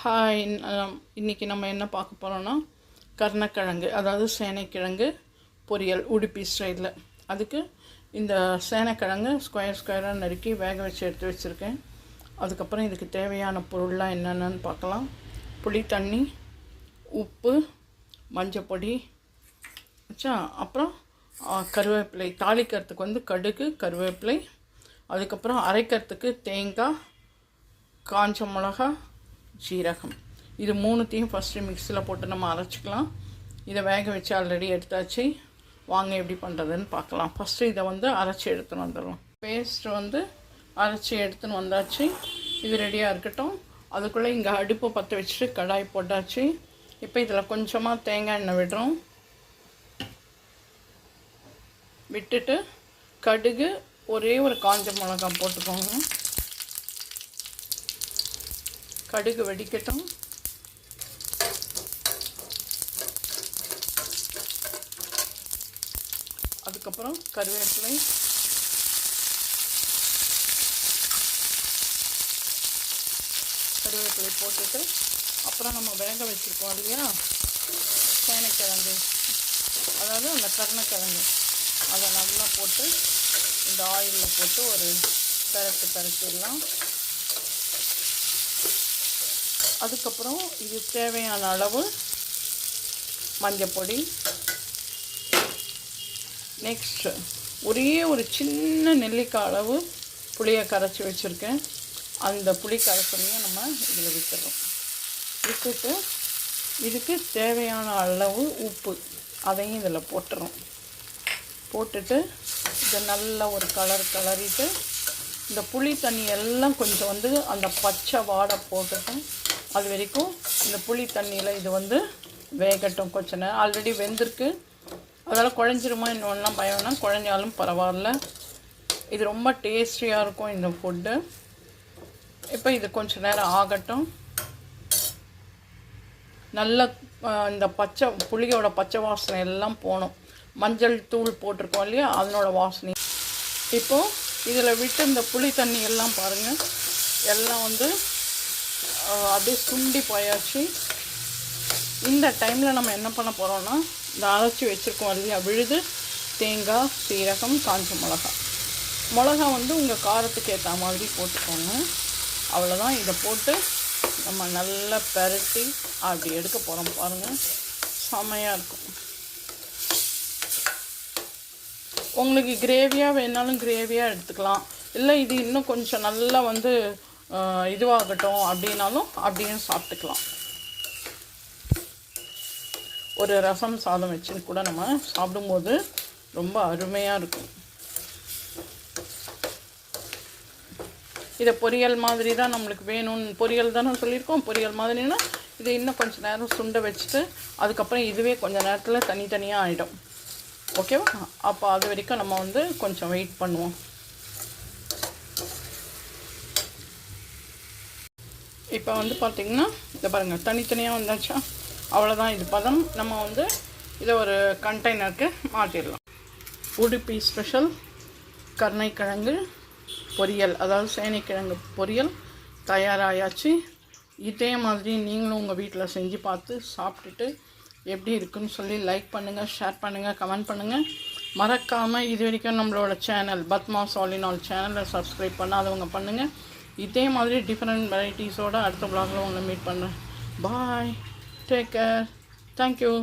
Hi. இன்றைக்கி நம்ம என்ன பார்க்க போகிறோன்னா கருணக்கிழங்கு, அதாவது சேனைக்கிழங்கு பொரியல் உடுப்பி ஸ்டைலில். அதுக்கு இந்த சேனைக்கிழங்கு ஸ்கொயராக நறுக்கி வேக வச்சு எடுத்து வச்சுருக்கேன். அதுக்கப்புறம் இதுக்கு தேவையான பொருள்லாம் என்னென்னு பார்க்கலாம். புளி தண்ணி, உப்பு, மஞ்சள் பொடி வச்சா, அப்புறம் கருவேப்பிலை. தாளிக்கிறதுக்கு கடுகு, கருவேப்பிலை. அதுக்கப்புறம் அரைக்கிறதுக்கு தேங்காய், காஞ்ச மிளகா, ஜீரகம். இது மூணுத்தையும் ஃபஸ்ட்டு மிக்ஸியில் போட்டு நம்ம அரைச்சிக்கலாம். இதை வேக வச்சு ஆல்ரெடி எடுத்தாச்சு. வாங்க எப்படி பண்ணுறதுன்னு பார்க்கலாம். ஃபஸ்ட்டு இதை அரைச்சி எடுத்துன்னு வந்துடலாம். பேஸ்ட்டு அரைச்சி எடுத்துன்னு வந்தாச்சு. இது ரெடியாக இருக்கட்டும். அதுக்குள்ளே இங்கே அடுப்பை பற்ற வச்சுட்டு கடாய் போட்டாச்சு. இப்போ இதில் கொஞ்சமாக தேங்காய் எண்ணெய் விடுறோம். விட்டுட்டு கடுகு, ஒரே ஒரு காஞ்ச மிளகாய் போட்டுக்கோங்க. கடுகு வெடிக்கட்டும். அதுக்கப்புறம் கருவேப்பிலை, போட்டுட்டு அப்புறம் நம்ம வேக வச்சுருக்கோம் இல்லையா சேனைக்கிழங்கு, அதாவது அந்த கருணக்கிழங்கு, அதை நல்லா போட்டு இந்த ஆயிலில் போட்டு ஒரு பரட்டிடலாம். அதுக்கப்புறம் இது தேவையான அளவு மஞ்சள் பொடி. நெக்ஸ்ட்டு ஒரே ஒரு சின்ன நெல்லிக்காய் அளவு புளியை கரைச்சி வச்சுருக்கேன். அந்த புளி கரைசலையும் நம்ம இதில் விட்டுறோம். விட்டுட்டு இதுக்கு தேவையான அளவு உப்பு, அதையும் இதில் போட்டுறோம். போட்டுட்டு இதை நல்லா ஒரு கிளறிட்டு இந்த புளி தண்ணி எல்லாம் கொஞ்சம் அந்த பச்சை வாடை போட்டுட்டோம். அது வரைக்கும் இந்த புளி தண்ணியில் இது வேகட்டும். கொஞ்ச நேரம் ஆல்ரெடி வெந்திருக்கு. அதனால் குழஞ்சிருமா இன்னொன்றுலாம் பயம்னா, குழஞ்சாலும் பரவாயில்ல. இது ரொம்ப டேஸ்டியாக இருக்கும் இந்த ஃபுட்டு. இப்போ இது கொஞ்சம் நேரம் ஆகட்டும். நல்ல இந்த புளியோட பச்சை வாசனை எல்லாம் போகணும். மஞ்சள் தூள் போட்டிருக்கோம் இல்லையா, அதனோட வாசனை. இப்போது இதில் விட்டு இந்த புளி தண்ணி எல்லாம் பாருங்கள், எல்லாம் அப்படியே சுண்டி போயாச்சு. இந்த டைமில் நம்ம என்ன பண்ண போகிறோன்னா, இந்த அரைச்சி வச்சுருக்கோம் இல்லையா விழுது, தேங்காய், சீரகம், காஞ்ச மிளகா உங்கள் காரத்துக்கு ஏற்ற மாதிரி போட்டுக்கோங்க. அவ்வளோதான். இதை போட்டு நம்ம நல்லா பரட்டி அப்படி எடுக்க போகிறோம். பாருங்கள், செமையாக இருக்கும். உங்களுக்கு கிரேவியாக வேணாலும் கிரேவியாக எடுத்துக்கலாம். இல்லை இது இன்னும் கொஞ்சம் நல்லா இதுவாகட்டும் அப்படின்னாலும் அப்படியும் சாப்பிட்டுக்கலாம். ஒரு ரசம் சாதம் வச்சுன்னு கூட நம்ம சாப்பிடும்போது ரொம்ப அருமையாக இருக்கும். இதை பொரியல் மாதிரி தான் நம்மளுக்கு வேணும்னு, பொரியல் தானே சொல்லியிருக்கோம். பொரியல் மாதிரினா இதை இன்னும் கொஞ்சம் நேரம் சுண்ட வச்சுட்டு அதுக்கப்புறம் இதுவே கொஞ்சம் நேரத்தில் தனித்தனியாக ஆகிடும். ஓகேவா? அப்போ அது வரைக்கும் நம்ம கொஞ்சம் வெயிட் பண்ணுவோம். இப்போ பார்த்திங்கன்னா இதை பாருங்கள், தனித்தனியாக வந்தாச்சா? அவ்வளோதான். இது பதம். நம்ம இதை ஒரு கண்டெய்னருக்கு மாற்றிடலாம். உடுப்பி ஸ்பெஷல் கருணைக்கிழங்கு பொரியல், அதாவது சேனைக்கிழங்கு பொரியல் தயாராகியாச்சு. இதே மாதிரி நீங்களும் உங்கள் வீட்டில் செஞ்சு பார்த்து சாப்பிட்டுட்டு எப்படி இருக்குன்னு சொல்லி லைக் பண்ணுங்கள், ஷேர் பண்ணுங்கள், கமெண்ட் பண்ணுங்கள். மறக்காமல் இது வரைக்கும் நம்மளோட channel Padma's all in all சேனலை சப்ஸ்கிரைப் பண்ணாதவங்க பண்ணுங்கள். இதே மாதிரி டிஃப்ரெண்ட் வெரைட்டிஸோடு அடுத்த வ்ளாகில் உங்களை மீட் பண்ணுறேன். பாய், டேக் கேர், தேங்க்யூ.